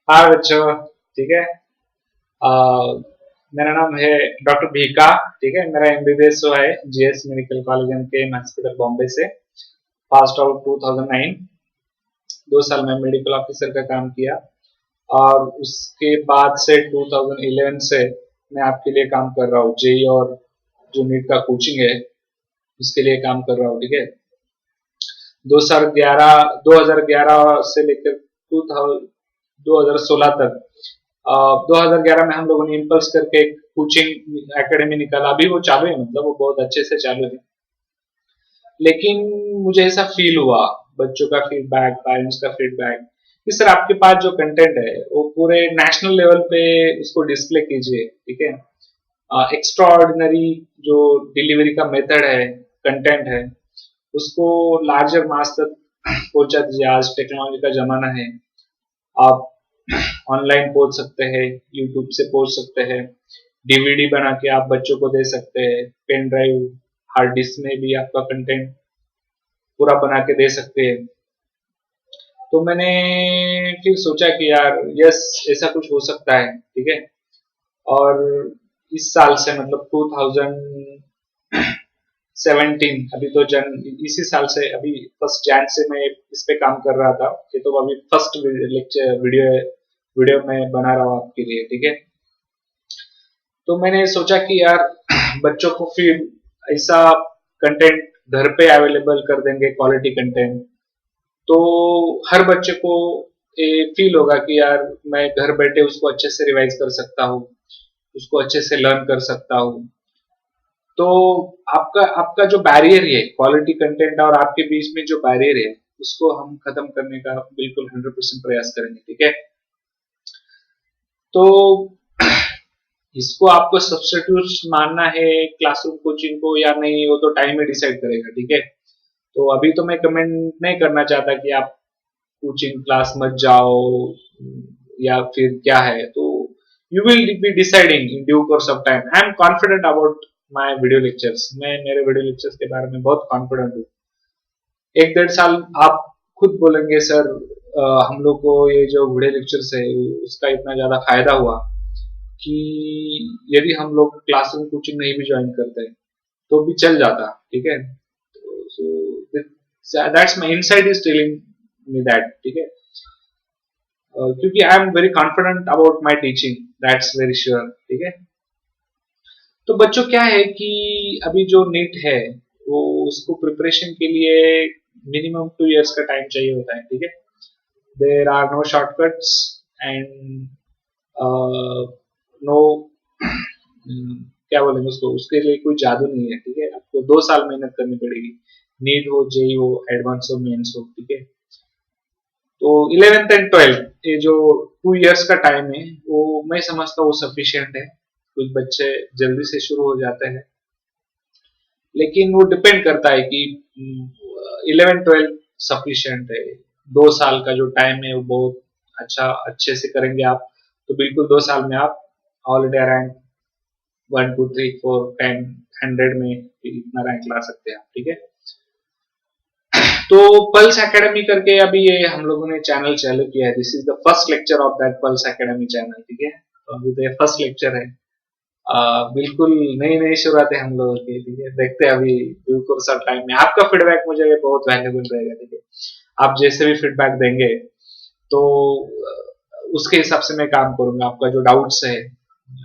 हाँ बच्चों, ठीक है। अ, मेरा नाम है डॉक्टर भीका। ठीक है, मेरा एमबीबीएस हुआ है जीएस मेडिकल कॉलेज एंड के हॉस्पिटल बॉम्बे से। Pass out 2009। 2 साल में मेडिकल ऑफिसर का काम किया और उसके बाद से 2011 से मैं आपके लिए काम कर रहा हूँ। जेई और जो नीट का कोचिंग है उसके लिए काम कर रहा हूँ। ठीक है, 2011 2011 से लेकर 2016 तक। 2011 में हम लोगों ने इम्पल्स करके एक कोचिंग एकेडमी निकाला, अभी वो चालू है, मतलब वो बहुत अच्छे से चालू है। लेकिन मुझे ऐसा फील हुआ, बच्चों का फीडबैक, पेरेंट्स का फीडबैक, कि सर आपके पास जो कंटेंट है वो पूरे नेशनल लेवल पे उसको डिस्प्ले कीजिए। ठीक है, एक्स्ट्रा ऑर्डिनरी जो डिलीवरी का मेथड है, कंटेंट है, उसको लार्जर मास तक पहुंचा दीजिए। आज टेक्नोलॉजी का जमाना है, आप ऑनलाइन पहुंच सकते हैं, यूट्यूब से पहुंच सकते हैं, डीवीडी बना के आप बच्चों को दे सकते हैं, पेन ड्राइव, हार्ड डिस्क में भी आपका कंटेंट पूरा बना के दे सकते हैं। तो मैंने फिर सोचा कि यार यस, ऐसा कुछ हो सकता है। ठीक है, और इस साल से मतलब 2017, अभी तो इसी साल से, अभी 1 जन से मैं इस पे काम कर रहा था। ये तो अभी फर्स्ट लेक्चर वीडियो मैं बना रहा हूँ आपके लिए। ठीक है, तो मैंने सोचा कि यार बच्चों को फिर ऐसा कंटेंट घर पे अवेलेबल कर देंगे, क्वालिटी कंटेंट, तो हर बच्चे को ये फील होगा कि यार मैं घर बैठे उसको अच्छे से रिवाइज कर सकता हूँ, उसको अच्छे से लर्न कर सकता हूँ। तो आपका आपका जो बैरियर है क्वालिटी कंटेंट और आपके बीच में जो बैरियर है, उसको हम खत्म करने का बिल्कुल 100% प्रयास करेंगे। ठीक है, तो इसको आपको सब्स्टिट्यूट मानना है क्लासरूम कोचिंग को या नहीं, वो तो टाइम में डिसाइड करेगा। ठीक है, तो अभी तो मैं कमेंट नहीं करना चाहता कि आप कोचिंग क्लास मत जाओ या फिर क्या है। तो you will be deciding in due course of time. I am confident about my video lectures. मैं मेरे वीडियो लेक्चर्स के बारे में बहुत कॉन्फिडेंट हूँ। 1 डेढ़ साल आप खुद बोलेंगे सर, हम लोग को ये जो वीडियो लेक्चर्स है उसका इतना ज्यादा फायदा हुआ कि यदि हम लोग क्लासरूम कोचिंग नहीं भी ज्वाइन करते तो भी चल जाता। ठीक है, so that's my insight is telling me that. ठीक है, क्योंकि I am very confident about my teaching, that's very sure. ठीक है, तो बच्चों क्या है कि अभी जो नीट है वो उसको प्रिपरेशन के लिए मिनिमम 2 इयर्स का टाइम चाहिए होता है। ठीक है, there are no shortcuts and no क्या बोलेंगे उसको, उसके लिए कोई जादू नहीं है। ठीक है, आपको 2 साल मेहनत करनी पड़ेगी, नीट हो, जेई हो, एडवांस हो, मेंस हो। ठीक है, तो 11th एंड 12th ये जो 2 इयर्स का टाइम है वो मैं समझता हूँ सफिशियंट है। कुछ बच्चे जल्दी से शुरू हो जाते हैं, लेकिन वो डिपेंड करता है कि 11th 12th सफिशियंट है। 2 साल का जो टाइम है वो बहुत अच्छा, अच्छे से करेंगे आप तो बिल्कुल 2 साल में आप ऑल इंडिया रैंक 1 2 3 4 10 100 में इतना रैंक ला सकते हैं आप। ठीक है, तो पल्स एकेडमी करके अभी ये हम लोगों ने चैनल चालू किया है। This is the first lecture of that pulse academy channel. ठीक है, तो अभी तो ये फर्स्ट लेक्चर है। बिल्कुल नई नई शुरुआत है हम लोगों की। ठीक है, देखते हैं अभी ड्यू कोर्स ऑफ टाइम में। आपका फीडबैक मुझे बहुत वैल्यूबल रहेगा। ठीक है, आप जैसे भी फीडबैक देंगे तो उसके हिसाब से मैं काम करूंगा। आपका जो डाउट्स है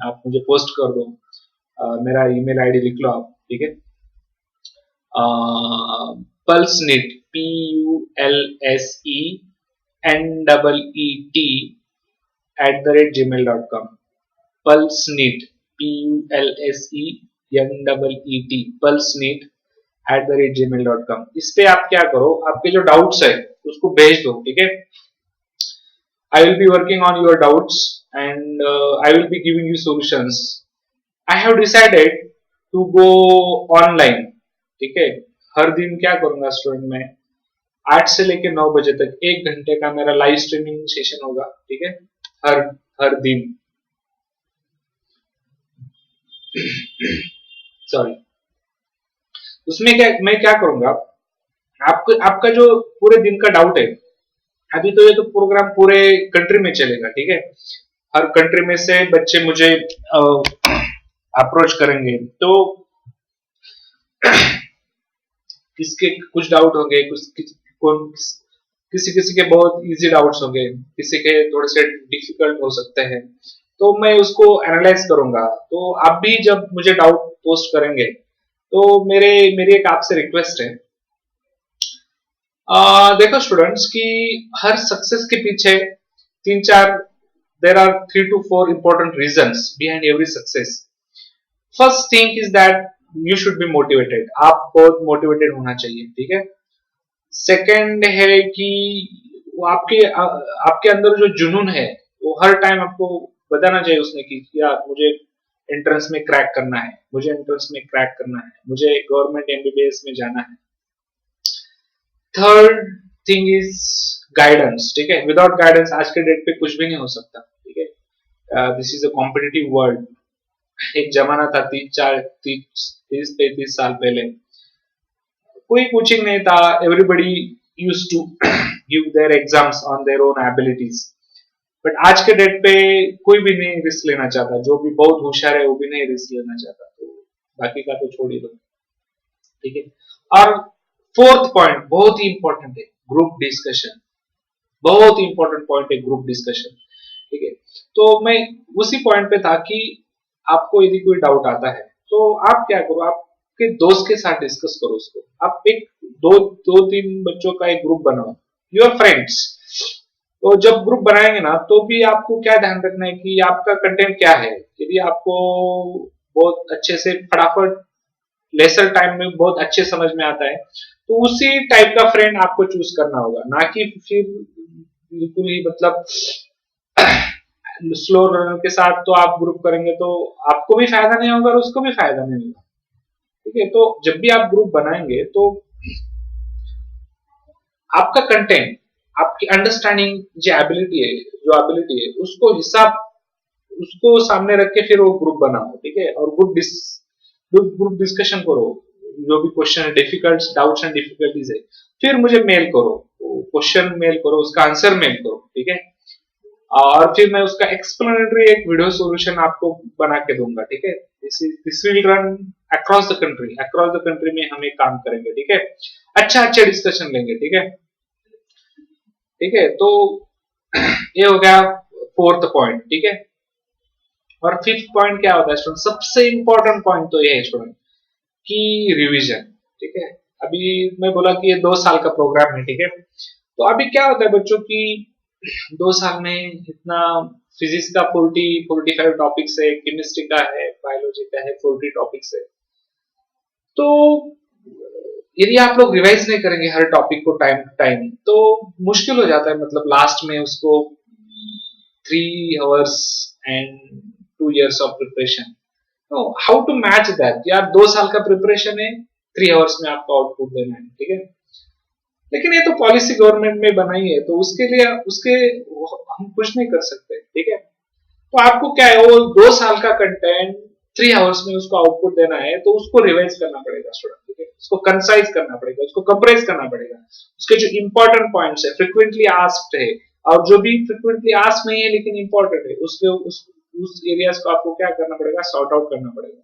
आप मुझे पोस्ट कर दो। मेरा ईमेल आईडी लिख लो आप। ठीक है, Pulse NEET, PULSENEET pulseneet, PULSENEET pulseneet@gmail.com। इस पे आप क्या करो, आपके जो डाउट्स है उसको भेज दो। ठीक है, I will be working on your doubts and I will be giving you solutions. I have decided to go online. ठीक है, हर दिन क्या करूंगा स्टूडेंट में, 8 से लेकर 9 बजे तक 1 घंटे का मेरा लाइव स्ट्रीमिंग सेशन होगा। ठीक है, हर हर दिन, सॉरी, उसमें क्या मैं क्या करूंगा, आपको आपका जो पूरे दिन का डाउट है अभी तो ये तो प्रोग्राम पूरे कंट्री में चलेगा, ठीक है। हर कंट्री में से बच्चे मुझे अप्रोच करेंगे, तो किसके कुछ डाउट होंगे, किसी किसी के बहुत इजी डाउट्स होंगे, किसी के थोड़े से डिफिकल्ट हो सकते हैं, तो मैं उसको एनालाइज करूंगा। तो आप भी जब मुझे डाउट पोस्ट करेंगे, तो मेरी एक आपसे रिक्वेस्ट है, देखो स्टूडेंट्स, कि हर सक्सेस के पीछे तीन चार, there are 3 to 4 important reasons behind every success. First thing is that you should be motivated, आप बहुत मोटिवेटेड होना चाहिए, ठीक है। सेकंड है कि वो आपके अंदर जो जुनून है, वो हर टाइम आपको बताना चाहिए उसने कि यार मुझे एंट्रेंस में क्रैक करना है, मुझे एंट्रेंस में क्रैक करना है, मुझे गवर्नमेंट एमबीबीएस में जाना है। थर्ड थिंग इज गाइडेंस, ठीक है। विदाउट गाइडेंस आज के डेट पे कुछ भी नहीं हो सकता, ठीक है। This is a competitive world. एक जमाना था 30-35 साल पहले, कोई कोचिंग नहीं था, everybody used to give their exams on their own abilities. But आज के डेट पे कोई भी नहीं रिस्क लेना चाहता, जो भी बहुत होशियार है वो भी नहीं रिस्क लेना चाहता, तो बाकी का तो छोड़ ही दो, ठीक है। और फोर्थ पॉइंट बहुत ही इंपॉर्टेंट है, ग्रुप डिस्कशन। बहुत ही इंपॉर्टेंट पॉइंट है ग्रुप डिस्कशन, ठीक है। तो मैं उसी पॉइंट पे था कि आपको यदि कोई डाउट आता है, तो आप क्या करो, आपके दोस्त के साथ डिस्कस करो उसको। आप एक दो दो तीन बच्चों का एक ग्रुप बनाओ, योर फ्रेंड्स। तो जब ग्रुप बनाएंगे ना, तो भी आपको क्या ध्यान रखना है कि आपका कंटेंट क्या है। यदि आपको बहुत अच्छे से फटाफट लेसर टाइम में बहुत अच्छे समझ में आता है, तो उसी टाइप का फ्रेंड आपको चूज करना होगा, ना कि फिर बिल्कुल ही मतलब स्लो रनर के साथ तो आप ग्रुप करेंगे तो आपको भी फायदा नहीं होगा और उसको भी फायदा नहीं होगा, ठीक है। तो जब भी आप ग्रुप बनाएंगे, तो आपका कंटेंट, आपकी अंडरस्टैंडिंग जो एबिलिटी है उसको सामने रख के फिर वो ग्रुप बनाओ, ठीक है। और ग्रुप डिस्कशन करो, जो भी question difficult doubts and difficulties है, फिर मुझे मेल करो, क्वेश्चन मेल करो, उसका आंसर मेल करो, ठीक है। और फिर मैं उसका एक्सप्लेनेटरी एक वीडियो सॉल्यूशन आपको बना के दूंगा, ठीक है। This will run across the country में हम एक काम करेंगे, ठीक है। अच्छा डिस्कशन लेंगे, ठीक है, ठीक है। तो ये हो गया फोर्थ पॉइंट, ठीक है। और फिफ्थ पॉइंट क्या होता है स्टूडेंट, सबसे इंपॉर्टेंट पॉइंट तो ये है स्टूडेंट कि रिवीजन, ठीक है। अभी मैं बोला कि ये 2 साल का प्रोग्राम है, ठीक है। तो अभी क्या होता है बच्चों की, 2 साल में इतना फिजिक्स का 45 टॉपिक्स है, केमिस्ट्री का है, बायोलॉजी का है 40 टॉपिक्स है। तो यदि आप लोग रिवाइज नहीं करेंगे हर टॉपिक को टाइम टू टाइम, तो मुश्किल हो जाता है, मतलब लास्ट में उसको 3 hours and 2 years of preparation. तो हाउ टू मैच दैट, यार 2 साल का प्रिपरेशन है, 3 hours में आपको आउटपुट देना है, ठीक है। लेकिन ये तो पॉलिसी गवर्नमेंट में बनाई है, तो उसके लिए उसके हम कुछ नहीं कर सकते, ठीक है। तो आपको क्या है, वो 2 साल का कंटेंट 3 hours में उसको आउटपुट देना है, तो उसको रिवाइज करना पड़ेगा स्टूडेंट, ठीक है। उसको कंसाइज करना पड़ेगा, उसको कंप्रेस करना पड़ेगा, उसके जो इंपॉर्टेंट पॉइंट्स है, फ्रिक्वेंटली आस्क्ड है, और जो भी फ्रिक्वेंटली आस्क नहीं है लेकिन इंपॉर्टेंट है, उसके उस एरियाज को आपको क्या करना पड़ेगा, सॉर्ट आउट करना पड़ेगा,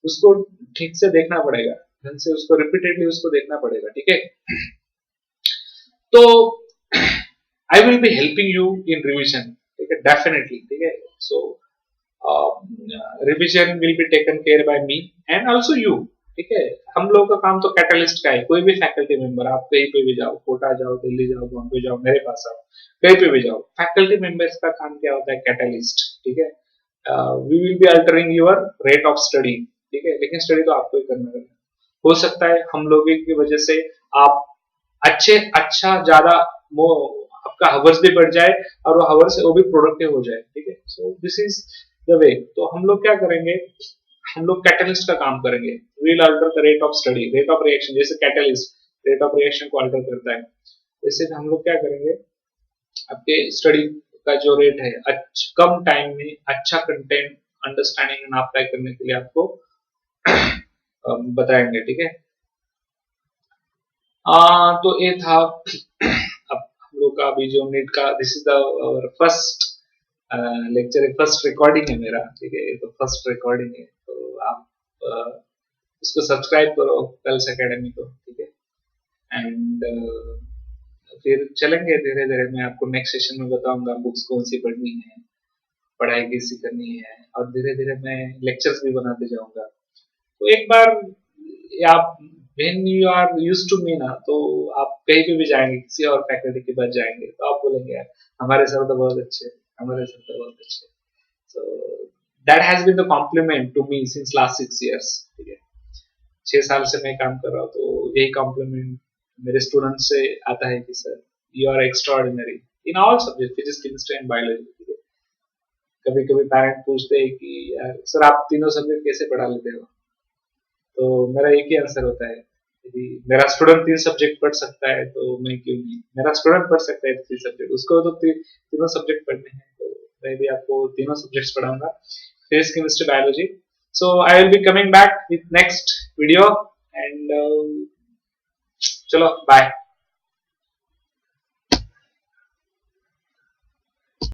उसको ठीक से देखना पड़ेगा, ढंग से उसको रिपीटेडली उसको देखना पड़ेगा, ठीक है। तो I will be helping you in revision, ठीक है, डेफिनेटली, ठीक है। So revision will be taken care by me and also you, ठीक है। हम लोगों का काम तो कैटलिस्ट का है, कोई भी फैकल्टी मेंबर, आप कहीं पे भी जाओ, कोटा जाओ, दिल्ली जाओ, बॉम्बे जाओ, मेरे पास आओ, कहीं पे भी जाओ, फैकल्टी मेंबर्स का काम क्या होता है, कैटलिस्ट, ठीक है। We will be altering your rate of study, ठीक है, लेकिन स्टडी तो आपको ही करना है। हो सकता है हम लोगों की वजह से आप अच्छा ज्यादा वो आपका हवर्स भी बढ़ जाए, और वो हवर्स वो भी प्रोडक्टिव हो जाए, ठीक है। So this is the way. तो हम लोग क्या करेंगे, हम लोग कैटलिस्ट का काम करेंगे, will alter the rate of study, rate of reaction, जैसे कैटलिस्ट रेट ऑफ रिएक्शन को अल्टर करता है, वैसे हम लोग क्या करेंगे, आपके स्टडी का जो रेट है, कम टाइम में अच्छा कंटेंट अंडरस्टैंडिंग एंड अप्लाई करने के लिए आपको बताएंगे, ठीक है। तो ये था अब हम लोग का भी जो नीट का, this is the first lecture, first recording है मेरा, ठीक है, ये तो फर्स्ट रिकॉर्डिंग है, तो आप उसको सब्सक्राइब करो कल्स एकेडमी को, ठीक है। एंड फिर चलेंगे धीरे धीरे, मैं आपको नेक्स्ट सेशन में बताऊंगा बुक्स कौन सी पढ़नी है, पढ़ाई कैसी करनी है, और धीरे धीरे मैं लेक्चर्स भी बनाते जाऊंगा। तो एक बार आप when you are used to me ना, तो आप कहीं पे भी जाएंगे, किसी और फैकल्टी के पास जाएंगे, तो आप बोलेंगे यार हमारे सर तो बहुत अच्छे, हमारे सर तो बहुत अच्छे। So that has been the compliment to me since last 6 years, ठीक है, 6 साल से मैं काम कर रहा हूँ, तो यही कॉम्प्लीमेंट मेरे स्टूडेंट से आता है कि sir you are extraordinary in all subject, physics, chemistry and biology. कभी कभी पेरेंट पूछते हैं कि यार सर आप तीनों सब्जेक्ट कैसे पढ़ा लेते हो, तो मेरा एक ही आंसर होता है, यदि मेरा स्टूडेंट 3 सब्जेक्ट पढ़ सकता है तो मैं क्यों नहीं, मेरा स्टूडेंट पढ़ सकता है 3 सब्जेक्ट, उसको तो तीनों सब्जेक्ट पढ़ने हैं, तो मैं भी आपको तीनों सब्जेक्ट्स पढ़ाऊंगा, physics, chemistry, biology. So I will be coming back with next video, and चलो बाय।